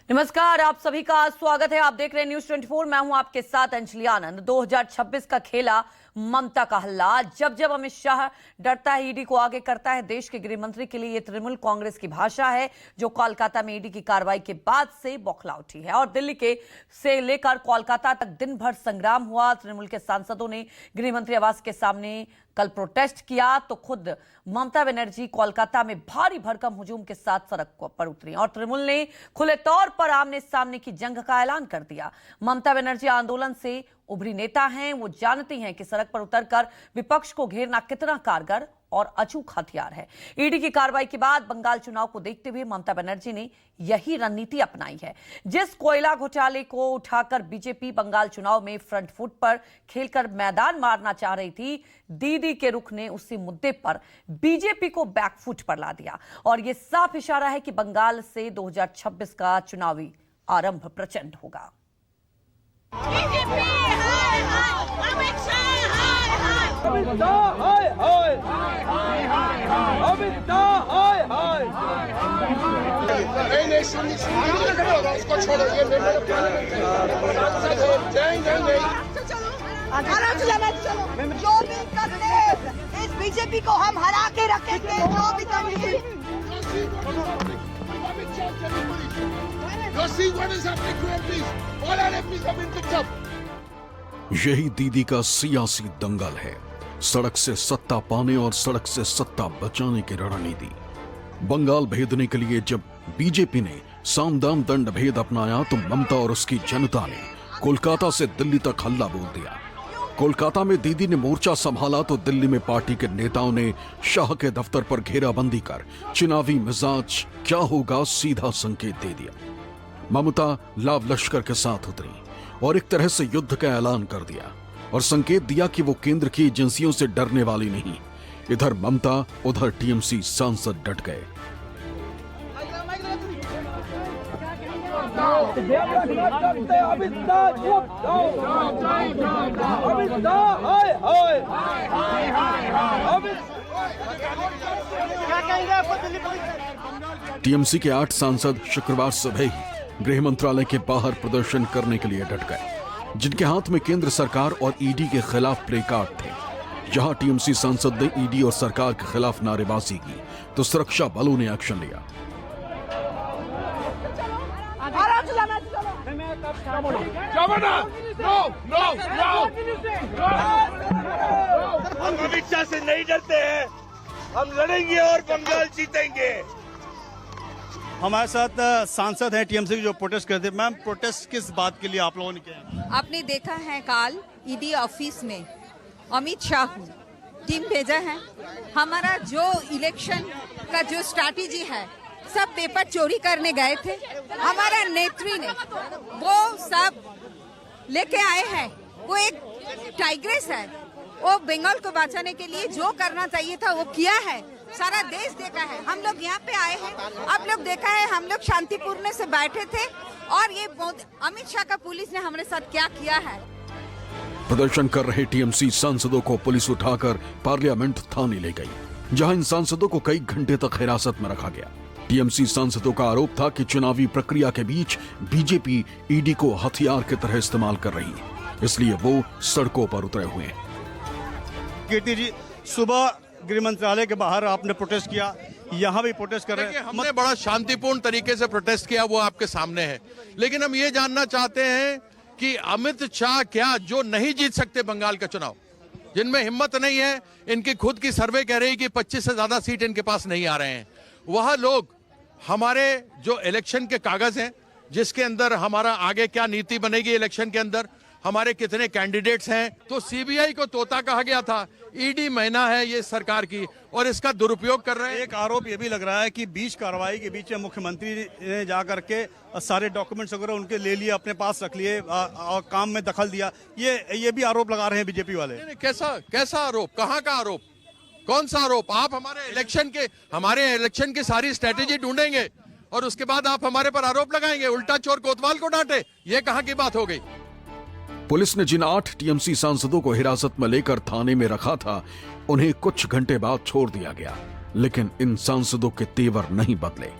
नमस्कार, आप सभी का स्वागत है। आप देख रहे हैं न्यूज 24। मैं हूं आपके साथ अंजलि आनंद। 2026 का खेला ममता का हल्ला। जब जब अमित शाह डरता है, ईडी को आगे करता है। देश के गृह मंत्री के लिए यह तृणमूल कांग्रेस की भाषा है, जो कोलकाता में ईडी की कार्रवाई के बाद से बौखला उठी है। और दिल्ली के से लेकर कोलकाता तक दिन भर संग्राम हुआ। तृणमूल के सांसदों ने गृह मंत्री आवास के सामने कल प्रोटेस्ट किया, तो खुद ममता बनर्जी कोलकाता में भारी भरकम हुजूम के साथ सड़क पर उतरी और तृणमूल ने खुले तौर पर आमने सामने की जंग का ऐलान कर दिया। ममता बनर्जी आंदोलन से उभरी नेता हैं। वो जानती हैं कि सड़क पर उतरकर विपक्ष को घेरना कितना कारगर और अचूक हथियार है। ईडी की कार्रवाई के बाद बंगाल चुनाव को देखते हुए ममता बनर्जी ने यही रणनीति अपनाई है। जिस कोयला घोटाले को उठाकर बीजेपी बंगाल चुनाव में फ्रंट फुट पर खेलकर मैदान मारना चाह रही थी, दीदी के रुख ने उसी मुद्दे पर बीजेपी को बैकफुट पर ला दिया। और यह साफ इशारा है कि बंगाल से 2026 का चुनावी आरंभ प्रचंड होगा। उसको छोड़ो, ये जो भी करते इस बीजेपी को हम हरा के रखेंगे। जो भी करते यही दीदी का सियासी दंगल है। सड़क से सत्ता पाने और सड़क से सत्ता बचाने की रणनीति। बंगाल भेदने के लिए जब बीजेपी ने सामदाम दंड भेद अपनाया, तो ममता और उसकी जनता ने कोलकाता से दिल्ली तक हल्ला बोल दिया। कोलकाता में दीदी ने मोर्चा संभाला, तो दिल्ली में पार्टी के नेताओं ने शाह के दफ्तर पर घेराबंदी कर चुनावी मिजाज क्या होगा सीधा संकेत दे दिया। ममता लाव लश्कर के साथ उतरी और एक तरह से युद्ध का ऐलान कर दिया और संकेत दिया कि वो केंद्र की एजेंसियों से डरने वाली नहीं। इधर ममता, उधर टीएमसी सांसद डट गए। टीएमसी के 8 सांसद शुक्रवार सुबह ही गृह मंत्रालय के बाहर प्रदर्शन करने के लिए डट गए, जिनके हाथ में केंद्र सरकार और ईडी के खिलाफ प्ले कार्ड थे। जहां टीएमसी सांसद ने ईडी और सरकार के खिलाफ नारेबाजी की, तो सुरक्षा बलों ने एक्शन लिया। हम अमित शाह से नहीं डरते हैं, हम लड़ेंगे और बंगाल जीतेंगे। हमारे साथ सांसद हैं टीएमसी जो प्रोटेस्ट करते हैं। मैम, प्रोटेस्ट किस बात के लिए आप लोगों ने किया? आपने देखा है कल ईडी ऑफिस में अमित शाह टीम भेजा है। हमारा जो इलेक्शन का जो स्ट्रैटेजी है, सब पेपर चोरी करने गए थे, हमारा नेत्री ने वो सब लेके आए हैं। वो एक टाइग्रेस है, वो बंगाल को बचाने के लिए जो करना चाहिए था वो किया है। सारा देश देखा है। हम लोग यहाँ पे आए हैं, आप लोग देखा है, हम लोग शांतिपूर्ण से बैठे थे और ये अमित शाह का पुलिस ने हमारे साथ क्या किया है। प्रदर्शन कर रहे टीएमसी सांसदों को पुलिस उठाकर पार्लियामेंट थाने ले गई, जहां इन सांसदों को कई घंटे तक हिरासत में रखा गया। टीएमसी सांसदों का आरोप था कि चुनावी प्रक्रिया के बीच बीजेपी ईडी को हथियार की तरह इस्तेमाल कर रही है, इसलिए वो सड़कों पर उतरे हुए हैं। कीर्ति जी, सुबह गृह मंत्रालय के बाहर आपने प्रोटेस्ट किया, यहाँ भी प्रोटेस्ट कर रहे हैं। हमने बड़ा शांतिपूर्ण तरीके से प्रोटेस्ट किया, वो आपके सामने है। लेकिन हम ये जानना चाहते हैं कि अमित शाह क्या जो नहीं जीत सकते बंगाल का चुनाव, जिनमें हिम्मत नहीं है, इनकी खुद की सर्वे कह रही कि 25 से ज्यादा सीट इनके पास नहीं आ रहे हैं, वह लोग हमारे जो इलेक्शन के कागज हैं, जिसके अंदर हमारा आगे क्या नीति बनेगी इलेक्शन के अंदर, हमारे कितने कैंडिडेट्स हैं, तो सीबीआई को तोता कहा गया था। ईडी महीना है ये सरकार की और इसका दुरुपयोग कर रहे हैं। एक आरोप ये भी लग रहा है कि बीच कार्रवाई के बीच में मुख्यमंत्री ने जाकर के सारे डॉक्यूमेंट्स वगैरह उनके ले लिए, अपने पास रख लिए और काम में दखल दिया। ये भी आरोप लगा रहे हैं बीजेपी वाले। कैसा आरोप? कहाँ का आरोप? कौन सा आरोप? आप हमारे इलेक्शन की सारी स्ट्रेटेजी ढूंढेंगे और उसके बाद आप हमारे पर आरोप लगाएंगे, उल्टा चोर कोतवाल को डांटे। ये कहाँ की बात हो गई? पुलिस ने जिन 8 टीएमसी सांसदों को हिरासत में लेकर थाने में रखा था, उन्हें कुछ घंटे बाद छोड़ दिया गया, लेकिन इन सांसदों के तेवर नहीं बदले।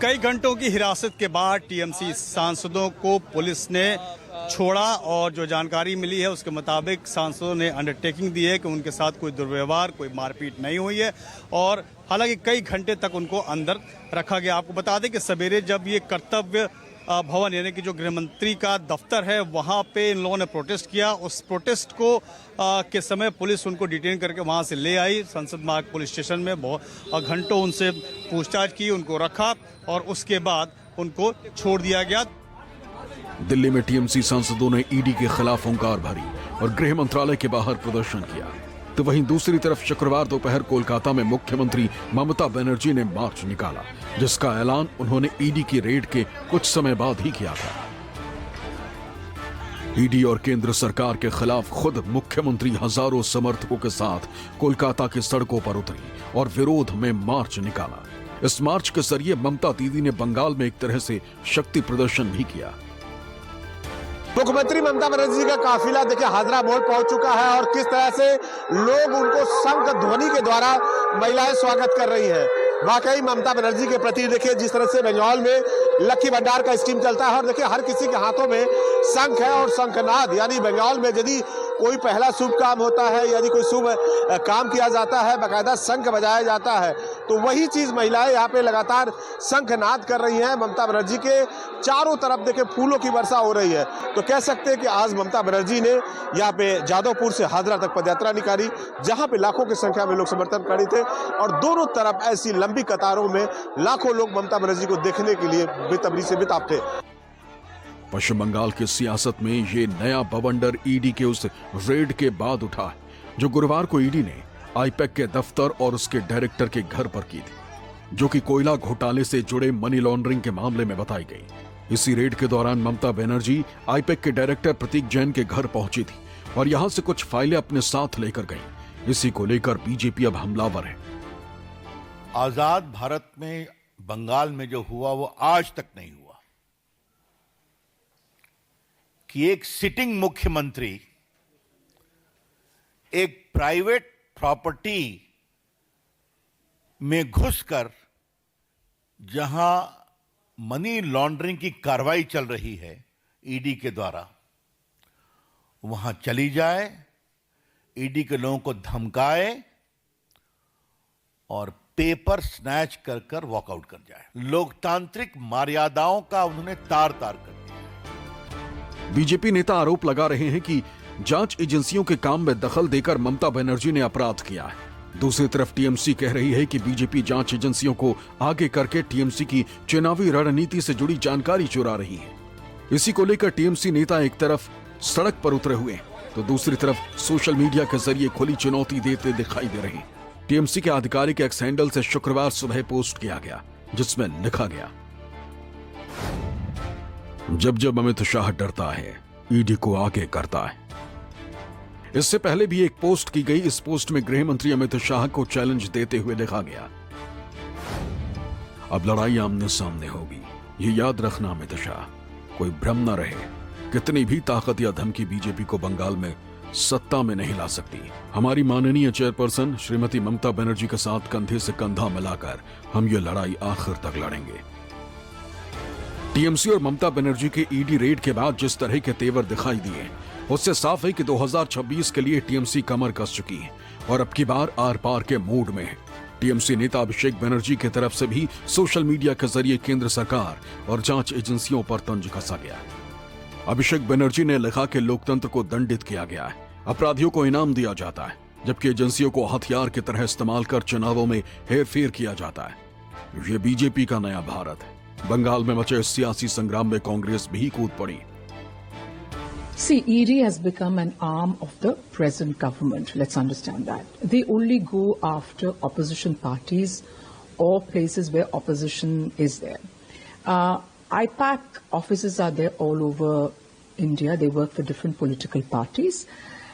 कई घंटों की हिरासत के बाद टीएमसी सांसदों को पुलिस ने छोड़ा और जो जानकारी मिली है उसके मुताबिक सांसदों ने अंडरटेकिंग दी है कि उनके साथ कोई दुर्व्यवहार, कोई मारपीट नहीं हुई है और हालांकि कई घंटे तक उनको अंदर रखा गया। आपको बता दें कि सवेरे जब ये कर्तव्य भवन यानी कि जो गृह मंत्री का दफ्तर है वहां पे इन लोगों ने प्रोटेस्ट किया। उस प्रोटेस्ट को के समय पुलिस उनको डिटेन करके वहां से ले आई संसद मार्ग पुलिस स्टेशन में। बहुत घंटों उनसे पूछताछ की, उनको रखा और उसके बाद उनको छोड़ दिया गया। दिल्ली में टीएमसी सांसदों ने ईडी के खिलाफ हुंकार भरी और गृह मंत्रालय के बाहर प्रदर्शन किया, तो वहीं दूसरी तरफ शुक्रवार दोपहर कोलकाता में मुख्यमंत्री ममता बनर्जी ने मार्च निकाला, जिसका ऐलान उन्होंने ईडी की रेड के कुछ समय बाद ही किया था। ईडी और केंद्र सरकार के खिलाफ खुद मुख्यमंत्री हजारों समर्थकों के साथ कोलकाता की सड़कों पर उतरी और विरोध में मार्च निकाला। इस मार्च के जरिए ममता दीदी ने बंगाल में एक तरह से शक्ति प्रदर्शन भी किया। मुख्यमंत्री ममता बनर्जी का काफिला देखिए हाजरा मोड़ पहुंच चुका है और किस तरह से लोग उनको शंख ध्वनि के द्वारा महिलाएं स्वागत कर रही हैं। वाकई ममता बनर्जी के प्रति देखिए जिस तरह से बंगाल में लक्की भंडार का स्कीम चलता है और देखिए हर किसी के हाथों में शंख है और शंखनाद, यानी बंगाल में यदि कोई पहला शुभ काम होता है, यदि कोई शुभ काम किया जाता है, बाकायदा शंख बजाया जाता है, तो वही चीज महिलाएं यहाँ पे लगातार शंखनाद कर रही हैं। ममता बनर्जी के चारों तरफ देखिए फूलों की वर्षा हो रही है। तो कह सकते हैं कि आज ममता बनर्जी ने यहाँ पे जादवपुर से हाजरा तक पदयात्रा निकाली, जहाँ पे लाखों की संख्या में लोग समर्थन खड़े थे और दोनों तरफ ऐसी लंबी कतारों में लाखों लोग ममता बनर्जी को देखने के लिए बेतबरी से बेताब थे। पश्चिम बंगाल की सियासत में ये नया बवंडर ईडी के उस रेड के बाद उठा है, जो गुरुवार को ईडी ने आईपैक के दफ्तर और उसके डायरेक्टर के घर पर की थी, जो कि कोयला घोटाले से जुड़े मनी लॉन्ड्रिंग के मामले में बताई गई। इसी रेड के दौरान ममता बनर्जी आईपैक के डायरेक्टर प्रतीक जैन के घर पहुंची थी और यहां से कुछ फाइलें अपने साथ लेकर गई। इसी को लेकर बीजेपी अब हमलावर है। आजाद भारत में बंगाल में जो हुआ वो आज तक नहीं हुआ कि एक सिटिंग मुख्यमंत्री एक प्राइवेट प्रॉपर्टी में घुसकर जहां मनी लॉन्ड्रिंग की कार्रवाई चल रही है ईडी के द्वारा, वहां चली जाए, ईडी के लोगों को धमकाए और पेपर स्नैच कर कर वॉकआउट कर जाए। लोकतांत्रिक मर्यादाओं का उन्होंने तार तार कर दिया। बीजेपी नेता आरोप लगा रहे हैं कि जांच एजेंसियों के काम में दखल देकर ममता बनर्जी ने अपराध किया है। दूसरी तरफ टीएमसी कह रही है कि बीजेपी जांच एजेंसियों को आगे करके टीएमसी की चुनावी रणनीति से जुड़ी जानकारी चुरा रही है। इसी को लेकर टीएमसी नेता एक तरफ सड़क पर उतरे हुए हैं, तो दूसरी तरफ सोशल मीडिया के जरिए खुली चुनौती देते दिखाई दे रहे हैं। टीएमसी के आधिकारिक एक्स हैंडल से शुक्रवार सुबह पोस्ट किया गया, जिसमें लिखा गया, जब जब अमित शाह डरता है, ईडी को आगे करता है। इससे पहले भी एक पोस्ट की गई। इस पोस्ट में गृह मंत्री अमित शाह को चैलेंज देते हुए लिखा गया, अब लड़ाई आमने सामने होगी, ये याद रखना अमित शाह, कोई भ्रम न रहे। कितनी भी ताकत या धमकी बीजेपी को बंगाल में सत्ता में नहीं ला सकती। हमारी माननीय चेयरपर्सन श्रीमती ममता बनर्जी के साथ कंधे से कंधा मिलाकर हम ये लड़ाई आखिर तक लड़ेंगे। टीएमसी और ममता बनर्जी के ईडी रेड के बाद जिस तरह के तेवर दिखाई दिए, उससे साफ है कि 2026 के लिए टीएमसी कमर कस चुकी है और अब की बार आर पार के मूड में है। टीएमसी नेता अभिषेक बनर्जी की तरफ से भी सोशल मीडिया के जरिए केंद्र सरकार और जांच एजेंसियों पर तंज कसा गया। अभिषेक बनर्जी ने लिखा कि लोकतंत्र को दंडित किया गया है, अपराधियों को इनाम दिया जाता है, जबकि एजेंसियों को हथियार की तरह इस्तेमाल कर चुनावों में हेरफेर किया जाता है। ये बीजेपी का नया भारत है। बंगाल में मचे सियासी संग्राम में कांग्रेस भी कूद पड़ी। See, ED has become an arm of the present government. Let's understand that. They only go after opposition parties or places where opposition is there. IPAC offices are there all over India. They work for different political parties,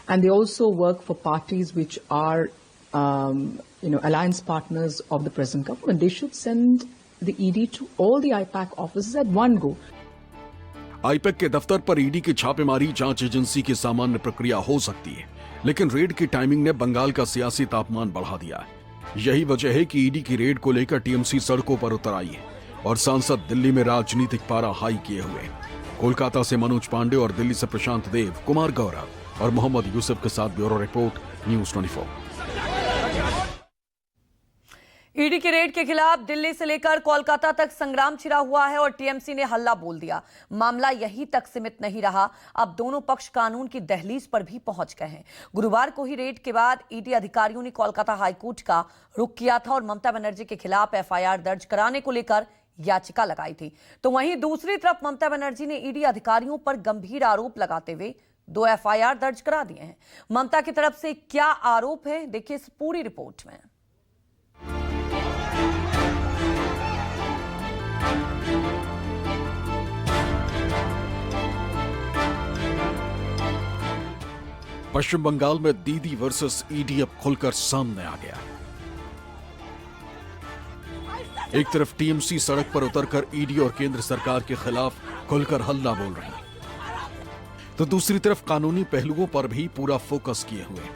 and they also work for parties which are, alliance partners of the present government. They should send the ED to all the IPAC offices at one go. IUPAC के दफ्तर पर ED की छापेमारी जांच agency की सामान्य प्रक्रिया हो सकती है, लेकिन रेड की टाइमिंग ने बंगाल का सियासी तापमान बढ़ा दिया है। यही वजह है कि ईडी की रेड को लेकर टीएमसी सड़कों पर उतर आई है और सांसद दिल्ली में राजनीतिक पारा हाई किए हुए। कोलकाता से मनोज पांडे और दिल्ली से प्रशांत देव, कुमार गौरव और मोहम्मद यूसुफ के साथ ब्यूरो रिपोर्ट, न्यूज 24। ईडी के रेड के खिलाफ दिल्ली से लेकर कोलकाता तक संग्राम छिड़ा हुआ है और टीएमसी ने हल्ला बोल दिया। मामला यहीं तक सीमित नहीं रहा, अब दोनों पक्ष कानून की दहलीज पर भी पहुंच गए हैं। गुरुवार को ही रेड के बाद ईडी अधिकारियों ने कोलकाता हाईकोर्ट का रुख किया था और ममता बनर्जी के खिलाफ एफआईआर दर्ज कराने को लेकर याचिका लगाई थी। तो वहीं दूसरी तरफ ममता बनर्जी ने ईडी अधिकारियों पर गंभीर आरोप लगाते हुए 2 एफआईआर दर्ज करा दिए हैं। ममता की तरफ से क्या आरोप है, देखिए इस पूरी रिपोर्ट में। पश्चिम बंगाल में दीदी वर्सेस ईडी अब खुलकर सामने आ गया। एक तरफ टीएमसी सड़क पर उतरकर ईडी और केंद्र सरकार के खिलाफ खुलकर हल्ला बोल रही है, तो दूसरी तरफ कानूनी पहलुओं पर भी पूरा फोकस किए हुए।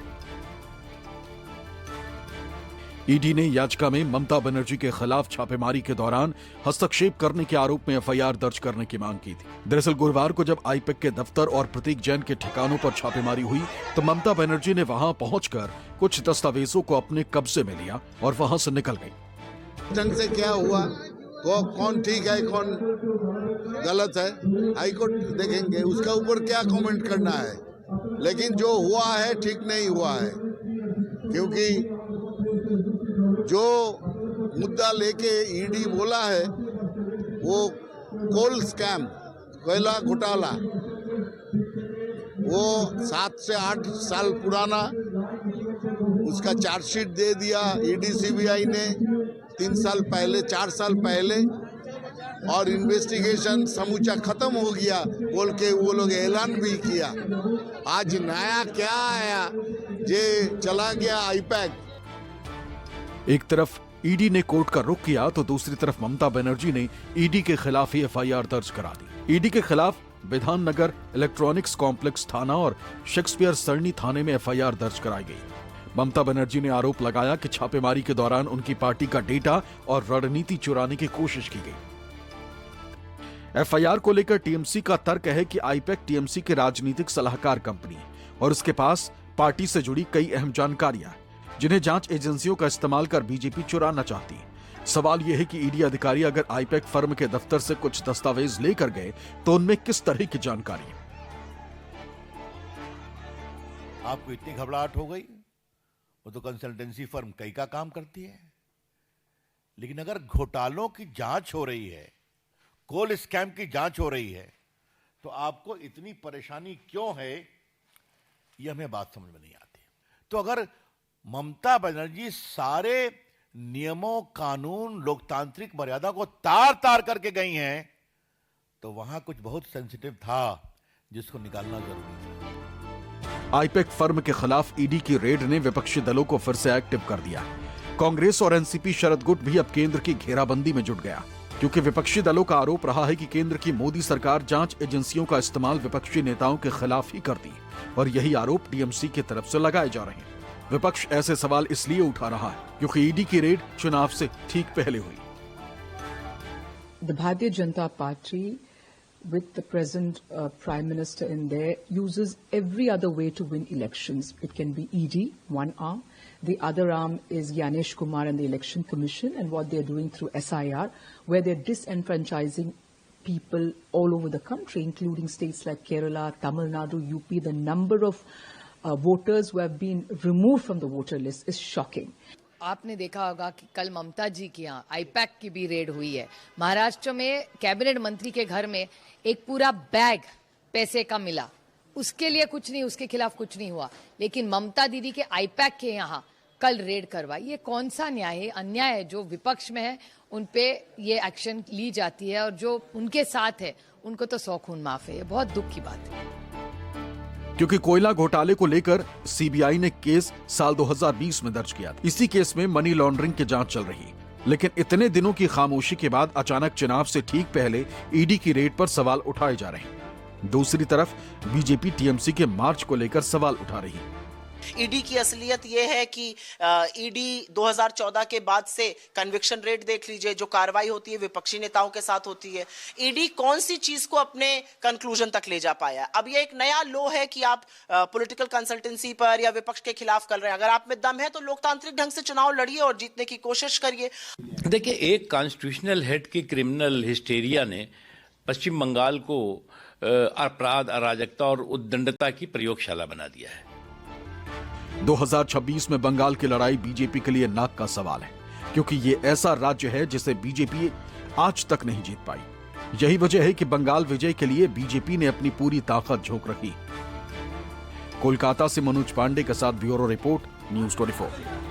ईडी ने याचिका में ममता बनर्जी के खिलाफ छापेमारी के दौरान हस्तक्षेप करने के आरोप में एफआईआर दर्ज करने की मांग की थी। दरअसल गुरुवार को जब आईपैक के दफ्तर और प्रतीक जैन के ठिकानों पर छापेमारी हुई तो ममता बनर्जी ने वहां पहुंचकर कुछ दस्तावेजों को अपने कब्जे में लिया और वहां से निकल गई। ढंग से क्या हुआ, कौन ठीक है कौन गलत है, हाईकोर्ट देखेंगे, उसका ऊपर क्या कमेंट करना है। लेकिन जो हुआ है ठीक नहीं हुआ है, क्योंकि जो मुद्दा लेके ईडी बोला है वो कोल स्कैम, कोयला घोटाला, वो 7 से 8 साल पुराना, उसका चार्जशीट दे दिया ईडी सीबीआई ने 3 साल पहले, 4 साल पहले, और इन्वेस्टिगेशन समूचा खत्म हो गया बोल के वो लोग ऐलान भी किया। आज नया क्या आया, ये चला गया आईपैक। एक तरफ ईडी ने कोर्ट का रुख किया तो दूसरी तरफ ममता बनर्जी ने ईडी के खिलाफ ही एफआईआर दर्ज करा दी। ईडी के खिलाफ विधान नगर इलेक्ट्रॉनिक्स कॉम्प्लेक्स थाना और शेक्सपियर सरनी थाने में एफआईआर दर्ज कराई गई। ममता बनर्जी ने आरोप लगाया कि छापेमारी के दौरान उनकी पार्टी का डेटा और रणनीति चुराने की कोशिश की गई। एफआईआर को लेकर टीएमसी का तर्क है कि आईपैक टीएमसी के राजनीतिक सलाहकार कंपनी है और उसके पास पार्टी से जुड़ी कई अहम जानकारियां जिन्हें जांच एजेंसियों का इस्तेमाल कर बीजेपी चुराना चाहती है। सवाल यह है कि ईडी अधिकारी अगर आईपैक फर्म के दफ्तर से कुछ दस्तावेज लेकर गए तो उनमें किस तरह की जानकारी है। आपको इतनी घबराहट हो गई, वो तो कंसल्टेंसी फर्म कई का काम करती है। लेकिन अगर घोटालों की जांच हो रही है, कोल स्कैम की जांच हो रही है, तो आपको इतनी परेशानी क्यों है, यह हमें बात समझ में नहीं आती। तो अगर ममता बनर्जी सारे नियमों, कानून, लोकतांत्रिक मर्यादा को तार तार करके गई हैं, तो वहां कुछ बहुत सेंसिटिव था जिसको निकालना जरूरी था। आईपैक फर्म के खिलाफ ईडी की रेड ने विपक्षी दलों को फिर से एक्टिव कर दिया। कांग्रेस और एनसीपी शरद गुट भी अब केंद्र की घेराबंदी में जुट गया, क्योंकि विपक्षी दलों का आरोप रहा है कि केंद्र की मोदी सरकार जांच एजेंसियों का इस्तेमाल विपक्षी नेताओं के खिलाफ ही करती है और यही आरोप टीएमसी की तरफ से लगाए जा रहे हैं। विपक्ष ऐसे सवाल इसलिए उठा रहा है क्योंकि ईडी की रेड चुनाव से ठीक पहले हुई। The Bharatiya Janata Party, with the present Prime Minister in there, uses every other way to win elections. It can be ED, one arm. The other arm is Gyanesh Kumar and the Election Commission and what they're doing through SIR, where they're disenfranchising people all over the country, including states like Kerala, Tamil Nadu, UP. The number of voters who have been removed from the voter list is shocking. आपने देखा होगा कि कल ममता जी की यहाँ IUPAC की भी red हुई है। महाराष्ट्र में कैबिनेट मंत्री के घर में एक पूरा बैग पैसे का मिला, उसके लिए कुछ नहीं, उसके खिलाफ कुछ नहीं हुआ। लेकिन ममता दीदी के आईपैक के यहाँ कल रेड करवाई, ये कौन सा न्याय है? अन्याय है। जो विपक्ष में है उन पे ये एक्शन ली जाती है और जो उनके साथ है उनको तो 100 खून माफ है। ये बहुत दुख की बात है, क्योंकि कोयला घोटाले को लेकर सीबीआई ने केस साल 2020 में दर्ज किया था। इसी केस में मनी लॉन्ड्रिंग की जांच चल रही है। लेकिन इतने दिनों की खामोशी के बाद अचानक चुनाव से ठीक पहले ईडी की रेड पर सवाल उठाए जा रहे हैं। दूसरी तरफ बीजेपी टीएमसी के मार्च को लेकर सवाल उठा रही है। ईडी की असलियत ये है कि ईडी 2014 के बाद से कन्विक्शन रेट देख लीजिए, जो कार्रवाई होती है विपक्षी नेताओं के साथ होती है। ईडी कौन सी चीज को अपने कंक्लूजन तक ले जा पाया। अब ये एक नया लो है कि आप पॉलिटिकल कंसल्टेंसी पर या विपक्ष के खिलाफ कर रहे हैं। अगर आप में दम है तो लोकतांत्रिक ढंग से चुनाव लड़िए और जीतने की कोशिश करिए। देखिए, एक कॉन्स्टिट्यूशनल हेड की क्रिमिनल हिस्टेरिया ने पश्चिम बंगाल को अपराध, अराजकता और उद्दंडता की प्रयोगशाला बना दिया है। 2026 में बंगाल की लड़ाई बीजेपी के लिए नाक का सवाल है, क्योंकि ये ऐसा राज्य है जिसे बीजेपी आज तक नहीं जीत पाई। यही वजह है कि बंगाल विजय के लिए बीजेपी ने अपनी पूरी ताकत झोंक रखी। कोलकाता से मनोज पांडे के साथ ब्यूरो रिपोर्ट, न्यूज़ 24।